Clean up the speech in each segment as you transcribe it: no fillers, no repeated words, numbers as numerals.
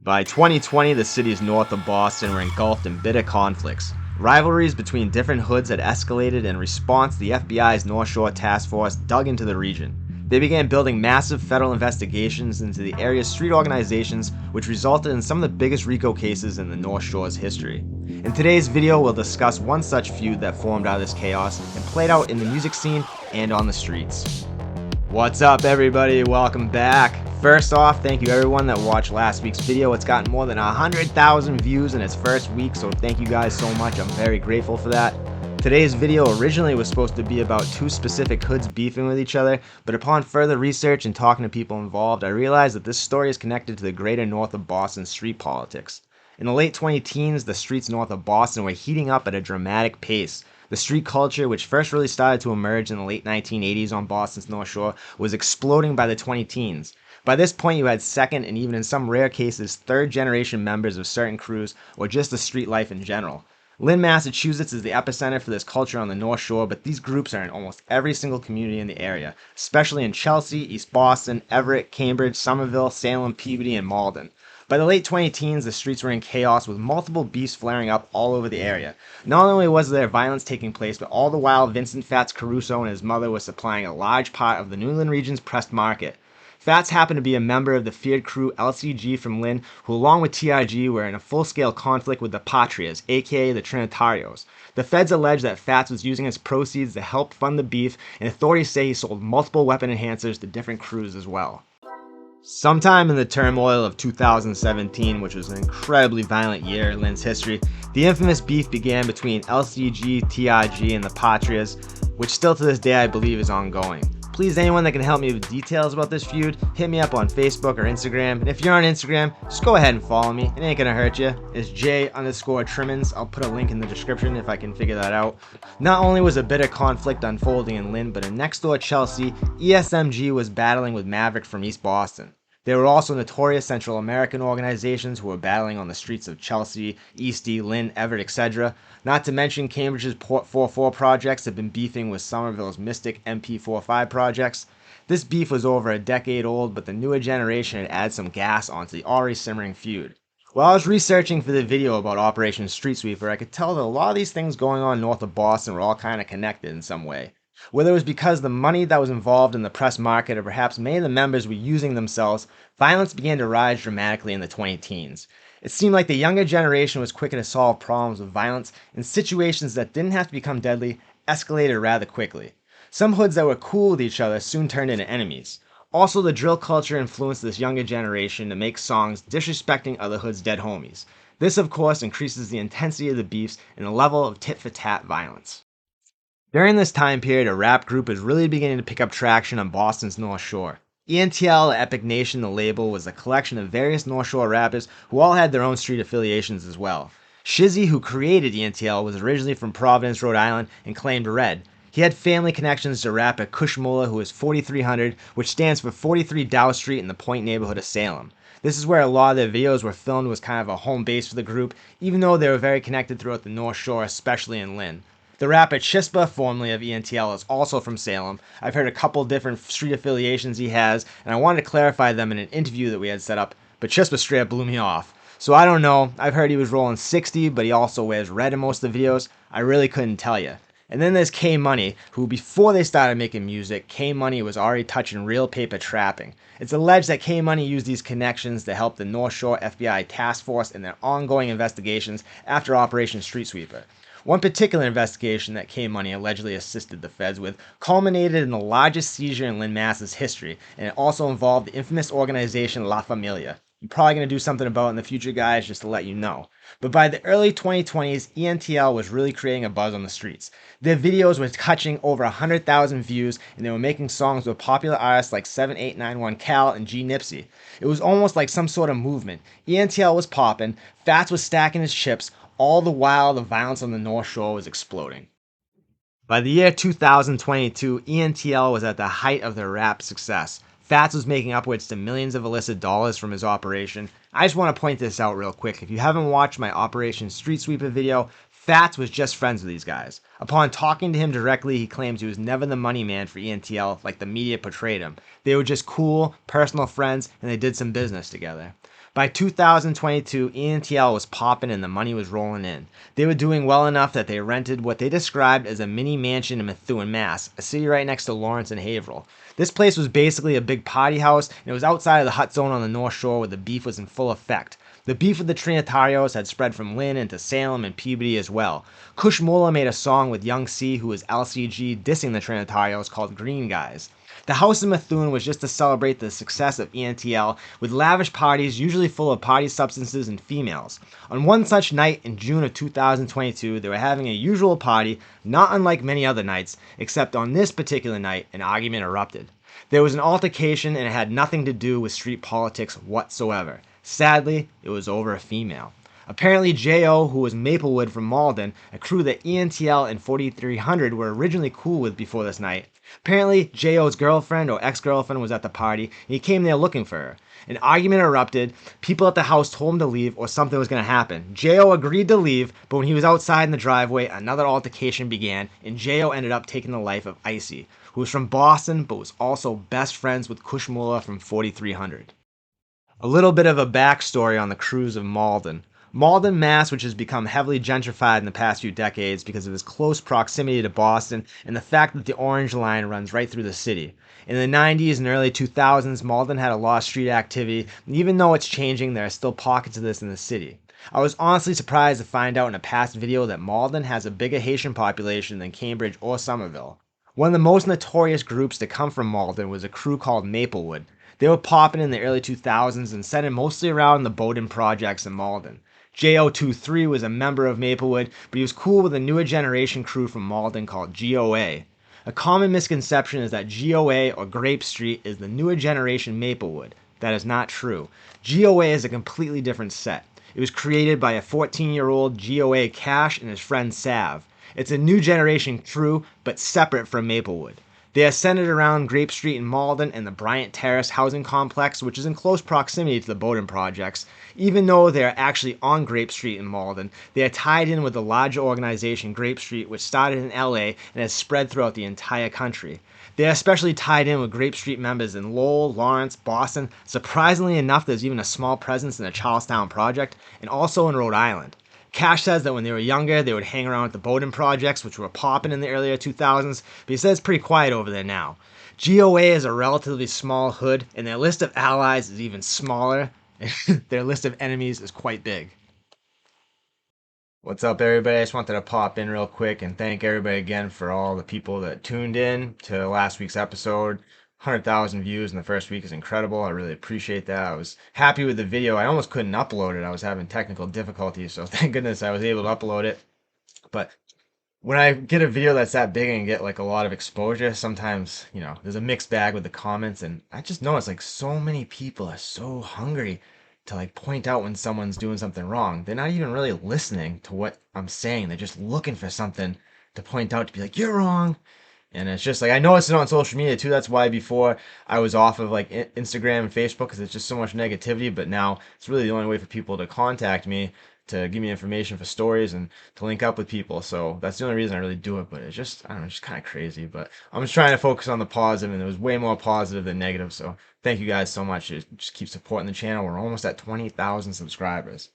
By 2020, the cities north of Boston were engulfed in bitter conflicts. Rivalries between different hoods had escalated, and in response, the FBI's North Shore Task Force dug into the region. They began building massive federal investigations into the area's street organizations, which resulted in some of the biggest RICO cases in the North Shore's history. In today's video, we'll discuss one such feud that formed out of this chaos and played out in the music scene and on the streets. What's up, everybody? Welcome back. First off, thank you everyone that watched last week's video. It's gotten more than 100,000 views in its first week, so thank you guys so much. I'm very grateful for that. Today's video originally was supposed to be about two specific hoods beefing with each other, but upon further research and talking to people involved, I realized that this story is connected to the greater north of Boston street politics. In the late 20-teens, the streets north of Boston were heating up at a dramatic pace. The street culture, which first really started to emerge in the late 1980s on Boston's North Shore, was exploding by the 20-teens. By this point, you had second and even in some rare cases third generation members of certain crews or just the street life in general. Lynn, Massachusetts is the epicenter for this culture on the North Shore, but these groups are in almost every single community in the area, especially in Chelsea, East Boston, Everett, Cambridge, Somerville, Salem, Peabody, and Malden. By the late 20-teens, the streets were in chaos with multiple beefs flaring up all over the area. Not only was there violence taking place, but all the while Vincent Fats Caruso and his mother were supplying a large part of the New England region's pressed market. Fats happened to be a member of the feared crew LCG from Lynn, who along with TRG were in a full-scale conflict with the Patrias, aka the Trinitarios. The feds allege that Fats was using his proceeds to help fund the beef, and authorities say he sold multiple weapon enhancers to different crews as well. Sometime in the turmoil of 2017, which was an incredibly violent year in Lynn's history, the infamous beef began between LCG, TRG, and the Patrias, which still to this day I believe is ongoing. Please, anyone that can help me with details about this feud, hit me up on Facebook or Instagram. And if you're on Instagram, just go ahead and follow me. It ain't gonna hurt you. It's J_Trimmins. I'll put a link in the description if I can figure that out. Not only was a bitter conflict unfolding in Lynn, but in next door Chelsea, ESMG was battling with Maverick from East Boston. There were also notorious Central American organizations who were battling on the streets of Chelsea, Eastie, Lynn, Everett, etc. Not to mention Cambridge's Port 44 projects have been beefing with Somerville's Mystic MP45 projects. This beef was over a decade old, but the newer generation had added some gas onto the already simmering feud. While I was researching for the video about Operation Street Sweeper, I could tell that a lot of these things going on north of Boston were all kind of connected in some way. Whether it was because the money that was involved in the press market or perhaps many of the members were using themselves, violence began to rise dramatically in the 20-teens. It seemed like the younger generation was quicker to solve problems with violence, and situations that didn't have to become deadly escalated rather quickly. Some hoods that were cool with each other soon turned into enemies. Also, the drill culture influenced this younger generation to make songs disrespecting other hoods' dead homies. This, of course, increases the intensity of the beefs and the level of tit-for-tat violence. During this time period, a rap group is really beginning to pick up traction on Boston's North Shore. ENTL, Epic Nation, the label, was a collection of various North Shore rappers who all had their own street affiliations as well. Shizzy, who created ENTL, was originally from Providence, Rhode Island, and claimed Red. He had family connections to rapper Kush Mullah, who is 4300, which stands for 43 Dow Street in the Point neighborhood of Salem. This is where a lot of their videos were filmed, was kind of a home base for the group, even though they were very connected throughout the North Shore, especially in Lynn. The rapper Chispa, formerly of ENTL, is also from Salem. I've heard a couple different street affiliations he has, and I wanted to clarify them in an interview that we had set up, but Chispa straight up blew me off. So I don't know, I've heard he was rolling 60, but he also wears red in most of the videos. I really couldn't tell you. And then there's K-Money, who before they started making music, K-Money was already touching real paper trapping. It's alleged that K-Money used these connections to help the North Shore FBI task force in their ongoing investigations after Operation Street Sweeper. One particular investigation that K-Money allegedly assisted the feds with culminated in the largest seizure in Lynn, Mass's history, and it also involved the infamous organization La Familia. I'm probably going to do something about it in the future, guys, just to let you know. But by the early 2020s, ENTL was really creating a buzz on the streets. Their videos were touching over 100,000 views, and they were making songs with popular artists like 7891 Cal and G Nipsey. It was almost like some sort of movement. ENTL was popping, Fats was stacking his chips, all the while the violence on the North Shore was exploding. By the year 2022, ENTL was at the height of their rap success. Fats was making upwards to millions of illicit dollars from his operation. I just want to point this out real quick. If you haven't watched my Operation Street Sweeper video, Fats was just friends with these guys. Upon talking to him directly, he claims he was never the money man for ENTL like the media portrayed him. They were just cool, personal friends, and they did some business together. By 2022, ENTL was popping and the money was rolling in. They were doing well enough that they rented what they described as a mini mansion in Methuen, Mass., a city right next to Lawrence and Haverhill. This place was basically a big party house, and it was outside of the hut zone on the North Shore where the beef was in full effect. The beef with the Trinitarios had spread from Lynn into Salem and Peabody as well. Kush Muller made a song with Young C, who was LCG, dissing the Trinitarios called Green Guys. The house in Methuen was just to celebrate the success of ENTL, with lavish parties usually full of party substances and females. On one such night in June of 2022, they were having a usual party, not unlike many other nights, except on this particular night, an argument erupted. There was an altercation and it had nothing to do with street politics whatsoever. Sadly, it was over a female. Apparently J.O., who was Maplewood from Malden, a crew that ENTL and 4300 were originally cool with before this night. Apparently J.O.'s girlfriend or ex-girlfriend was at the party, and he came there looking for her. An argument erupted, people at the house told him to leave or something was going to happen. J.O. agreed to leave, but when he was outside in the driveway, another altercation began, and J.O. ended up taking the life of Icy, who was from Boston but was also best friends with Kush Muller from 4300. A little bit of a backstory on the crews of Malden. Malden, Mass., which has become heavily gentrified in the past few decades because of its close proximity to Boston and the fact that the Orange Line runs right through the city. In the 90s and early 2000s, Malden had a lot of street activity, and even though it's changing, there are still pockets of this in the city. I was honestly surprised to find out in a past video that Malden has a bigger Haitian population than Cambridge or Somerville. One of the most notorious groups to come from Malden was a crew called Maplewood. They were popping in the early 2000s and centered mostly around the Bowden projects in Malden. JO23 was a member of Maplewood, but he was cool with a newer generation crew from Malden called GOA. A common misconception is that GOA or Grape St is the newer generation Maplewood. That is not true. GOA is a completely different set. It was created by a 14-year-old GOA Cash and his friend Sav. It's a new generation crew, but separate from Maplewood. They are centered around Grape St in Malden and the Bryant Terrace housing complex, which is in close proximity to the Bowden projects. Even though they are actually on Grape St in Malden, they are tied in with the larger organization Grape St, which started in LA and has spread throughout the entire country. They are especially tied in with Grape St members in Lowell, Lawrence, Boston. Surprisingly enough, there's even a small presence in the Charlestown project and also in Rhode Island. Cash says that when they were younger, they would hang around at the Bowden projects, which were popping in the earlier 2000s, but he says it's pretty quiet over there now. GOA is a relatively small hood, and their list of allies is even smaller, and their list of enemies is quite big. What's up, everybody? I just wanted to pop in real quick and thank everybody again for all the people that tuned in to last week's episode. 100,000 views in the first week is incredible. I really appreciate that. I was happy with the video. I almost couldn't upload it. I was having technical difficulties, so thank goodness I was able to upload it. But when I get a video that's that big and get like a lot of exposure, sometimes, there's a mixed bag with the comments, and I just noticed like so many people are so hungry to like point out when someone's doing something wrong. They're not even really listening to what I'm saying. They're just looking for something to point out to be like, you're wrong. And it's just like, I noticed it on social media too. That's why before I was off of like Instagram and Facebook, because it's just so much negativity. But now it's really the only way for people to contact me, to give me information for stories and to link up with people. So that's the only reason I really do it. But it's just, I don't know, it's just kind of crazy. But I'm just trying to focus on the positive, and it was way more positive than negative. So thank you guys so much. Just keep supporting the channel. We're almost at 20,000 subscribers.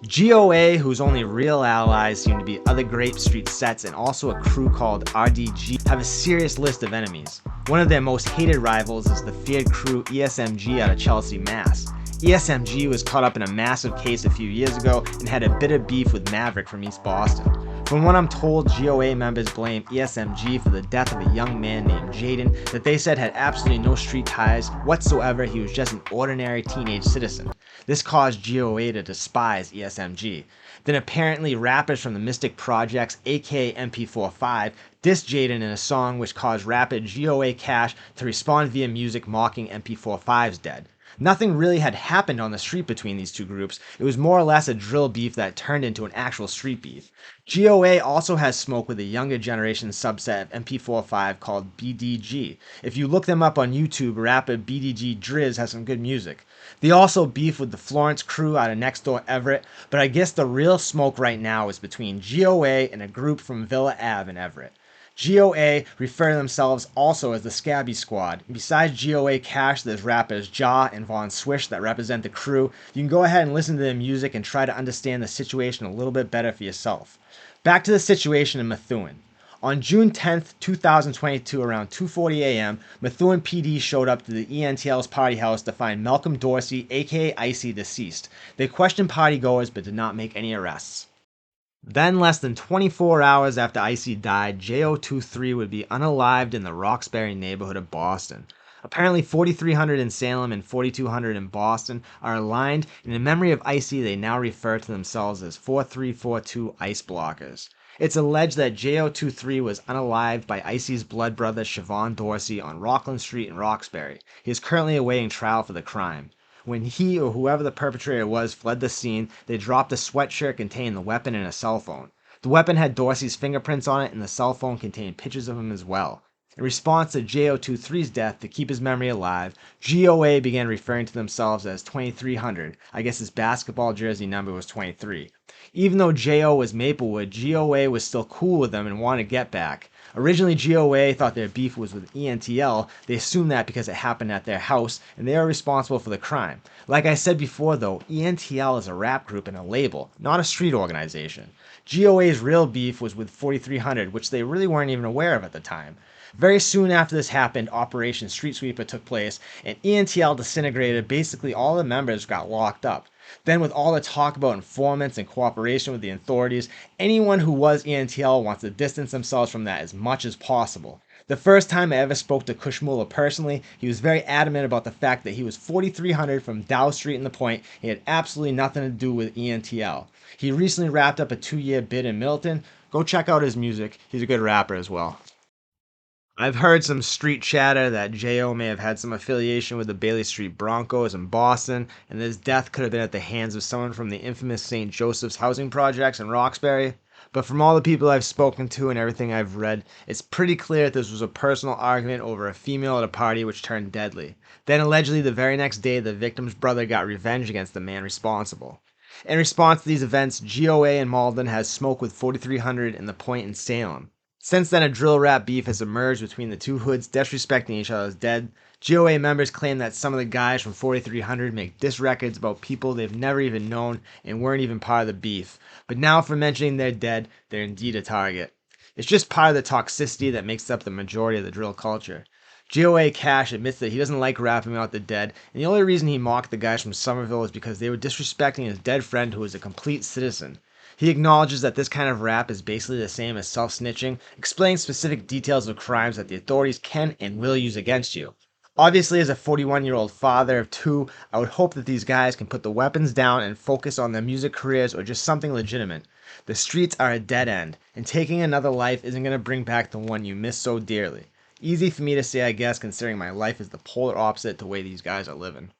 GOA, whose only real allies seem to be other Grape St sets and also a crew called RDG, have a serious list of enemies. One of their most hated rivals is the feared crew ESMG out of Chelsea, Mass. ESMG was caught up in a massive case a few years ago and had a bit of beef with Maverick from East Boston. From what I'm told, GOA members blame ESMG for the death of a young man named Jaden that they said had absolutely no street ties whatsoever. He was just an ordinary teenage citizen. This caused GOA to despise ESMG. Then apparently rappers from the Mystic Projects, aka MP45, dissed Jaden in a song which caused rapper GOA Cash to respond via music mocking MP45's dead. Nothing really had happened on the street between these two groups. It was more or less a drill beef that turned into an actual street beef. GOA also has smoke with a younger generation subset of MP45 called BDG. If you look them up on YouTube, rapper BDG Driz has some good music. They also beef with the Florence crew out of next door Everett, but I guess the real smoke right now is between GOA and a group from Villa Ave in Everett. GOA refer to themselves also as the Scabby Squad. Besides GOA Cash, there's rappers Ja and Von Swish that represent the crew. You can go ahead and listen to their music and try to understand the situation a little bit better for yourself. Back to the situation in Methuen. On June 10th, 2022, around 2:40 a.m., Methuen PD showed up to the ENTL's party house to find Malcolm Dorsey, aka Icy, deceased. They questioned partygoers but did not make any arrests. Then, less than 24 hours after Icy died, JO23 would be unalived in the Roxbury neighborhood of Boston. Apparently 4300 in Salem and 4200 in Boston are aligned, and in memory of Icy they now refer to themselves as 4342 Ice Blockers. It's alleged that JO23 was unalived by Icy's blood brother Siobhan Dorsey on Rockland Street in Roxbury. He is currently awaiting trial for the crime. When he or whoever the perpetrator was fled the scene, they dropped a sweatshirt containing the weapon and a cell phone. The weapon had Dorsey's fingerprints on it, and the cell phone contained pictures of him as well. In response to JO23's death, to keep his memory alive, GOA began referring to themselves as 2300. I guess his basketball jersey number was 23. Even though JO was Maplewood, GOA was still cool with them and wanted to get back. Originally, GOA thought their beef was with ENTL. They assumed that because it happened at their house, and they are responsible for the crime. Like I said before though, ENTL is a rap group and a label, not a street organization. GOA's real beef was with 4300, which they really weren't even aware of at the time. Very soon after this happened, Operation Street Sweeper took place, and ENTL disintegrated. Basically all the members got locked up. Then with all the talk about informants and cooperation with the authorities, anyone who was ENTL wants to distance themselves from that as much as possible. The first time I ever spoke to Kushmula personally, he was very adamant about the fact that he was 4300 from Dow Street in the Point. He had absolutely nothing to do with ENTL. He recently wrapped up a 2-year bid in Milton. Go check out his music. He's a good rapper as well. I've heard some street chatter that JO may have had some affiliation with the Bailey Street Broncos in Boston, and his death could have been at the hands of someone from the infamous St. Joseph's housing projects in Roxbury. But from all the people I've spoken to and everything I've read, it's pretty clear that this was a personal argument over a female at a party which turned deadly. Then allegedly the very next day, the victim's brother got revenge against the man responsible. In response to these events, GOA in Malden has smoke with 4300 in the Point in Salem. Since then, a drill rap beef has emerged between the two hoods, disrespecting each other as dead. GOA members claim that some of the guys from 4300 make diss records about people they've never even known and weren't even part of the beef. But now for mentioning they're dead, they're indeed a target. It's just part of the toxicity that makes up the majority of the drill culture. GOA Cash admits that he doesn't like rapping about the dead, and the only reason he mocked the guys from Somerville is because they were disrespecting his dead friend who was a complete citizen. He acknowledges that this kind of rap is basically the same as self-snitching, explaining specific details of crimes that the authorities can and will use against you. Obviously, as a 41-year-old father of 2, I would hope that these guys can put the weapons down and focus on their music careers or just something legitimate. The streets are a dead end, and taking another life isn't going to bring back the one you miss so dearly. Easy for me to say, I guess, considering my life is the polar opposite to the way these guys are living.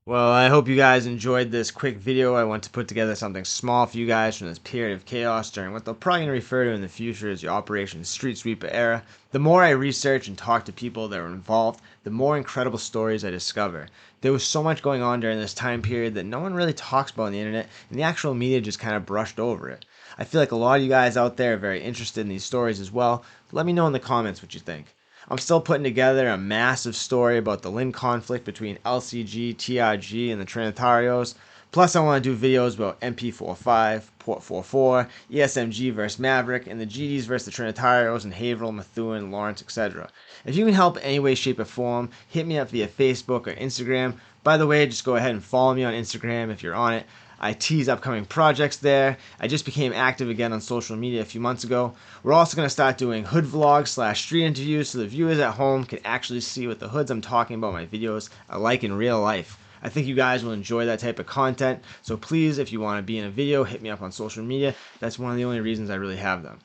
Well, I hope you guys enjoyed this quick video. I want to put together something small for you guys from this period of chaos during what they'll probably refer to in the future as the Operation Street Sweeper era. The more I research and talk to people that were involved, the more incredible stories I discover. There was so much going on during this time period that no one really talks about on the internet, and the actual media just kind of brushed over it. I feel like a lot of you guys out there are very interested in these stories as well. Let me know in the comments what you think. I'm still putting together a massive story about the Lynn conflict between LCG, TRG, and the Trinitarios. Plus, I want to do videos about MP45, Port 44, ESMG vs. Maverick, and the GDs vs. the Trinitarios in Haverhill, Methuen, Lawrence, etc. If you can help in any way, shape, or form, hit me up via Facebook or Instagram. By the way, just go ahead and follow me on Instagram if you're on it. I tease upcoming projects there. I just became active again on social media a few months ago. We're also going to start doing hood vlogs / street interviews so the viewers at home can actually see what the hoods I'm talking about in my videos are like in real life. I think you guys will enjoy that type of content, so please, if you want to be in a video, hit me up on social media. That's one of the only reasons I really have them.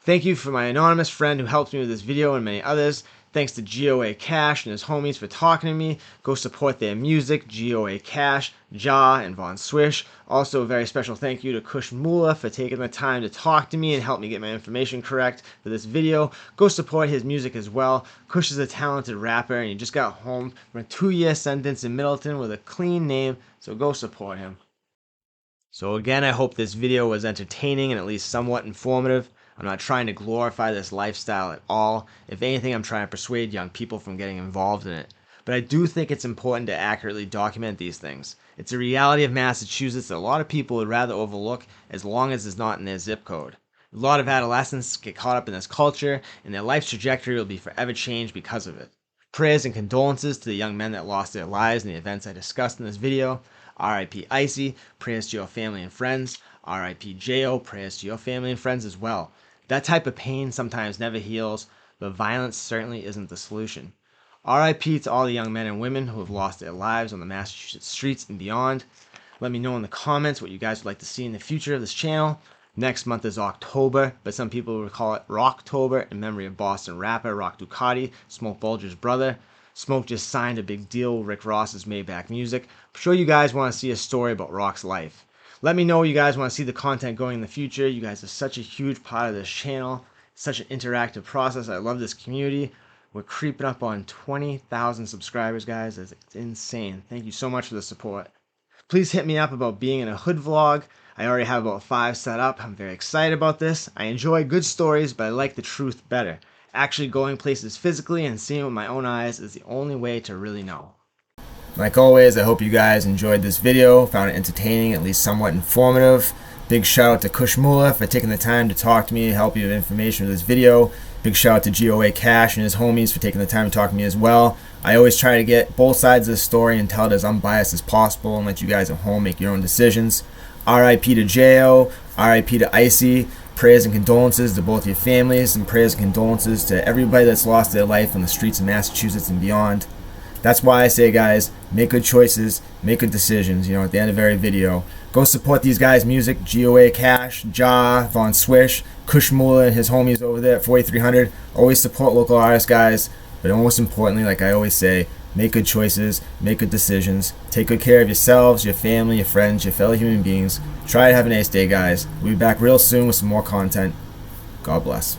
Thank you for my anonymous friend who helped me with this video and many others. Thanks to GOA Cash and his homies for talking to me. Go support their music, GOA Cash, Ja, and Von Swish. Also, a very special thank you to Kush Mula for taking the time to talk to me and help me get my information correct for this video. Go support his music as well. Kush is a talented rapper and he just got home from a 2-year sentence in Middleton with a clean name, so go support him. So again, I hope this video was entertaining and at least somewhat informative. I'm not trying to glorify this lifestyle at all. If anything, I'm trying to persuade young people from getting involved in it. But I do think it's important to accurately document these things. It's a reality of Massachusetts that a lot of people would rather overlook as long as it's not in their zip code. A lot of adolescents get caught up in this culture, and their life's trajectory will be forever changed because of it. Prayers and condolences to the young men that lost their lives in the events I discussed in this video. R.I.P. Icy, prayers to your family and friends. R.I.P. J.O., prayers to your family and friends as well. That type of pain sometimes never heals, but violence certainly isn't the solution. R.I.P. to all the young men and women who have lost their lives on the Massachusetts streets and beyond. Let me know in the comments what you guys would like to see in the future of this channel. Next month is October, but some people would call it Rocktober in memory of Boston rapper Rock Ducati, Smoke Bulger's brother. Smoke just signed a big deal with Rick Ross's Maybach Music. I'm sure you guys want to see a story about Rock's life. Let me know you guys want to see the content going in the future. You guys are such a huge part of this channel. It's such an interactive process. I love this community. We're creeping up on 20,000 subscribers, guys. It's insane. Thank you so much for the support. Please hit me up about being in a hood vlog. I already have about 5 set up. I'm very excited about this. I enjoy good stories, but I like the truth better. Actually going places physically and seeing with my own eyes is the only way to really know. Like always, I hope you guys enjoyed this video, found it entertaining, at least somewhat informative. Big shout out to Kush Moolah for taking the time to talk to me, help you with information with this video. Big shout out to GOA Cash and his homies for taking the time to talk to me as well. I always try to get both sides of the story and tell it as unbiased as possible and let you guys at home make your own decisions. R.I.P. to J.O., R.I.P. to Icy. Prayers and condolences to both your families, and prayers and condolences to everybody that's lost their life on the streets of Massachusetts and beyond. That's why I say, guys, make good choices, make good decisions, you know, at the end of every video. Go support these guys' music, GOA Cash, Ja, Von Swish, Kush Moolah and his homies over there at 4300. Always support local artists, guys. But most importantly, like I always say, make good choices, make good decisions, take good care of yourselves, your family, your friends, your fellow human beings. Try to have a nice day, guys. We'll be back real soon with some more content. God bless.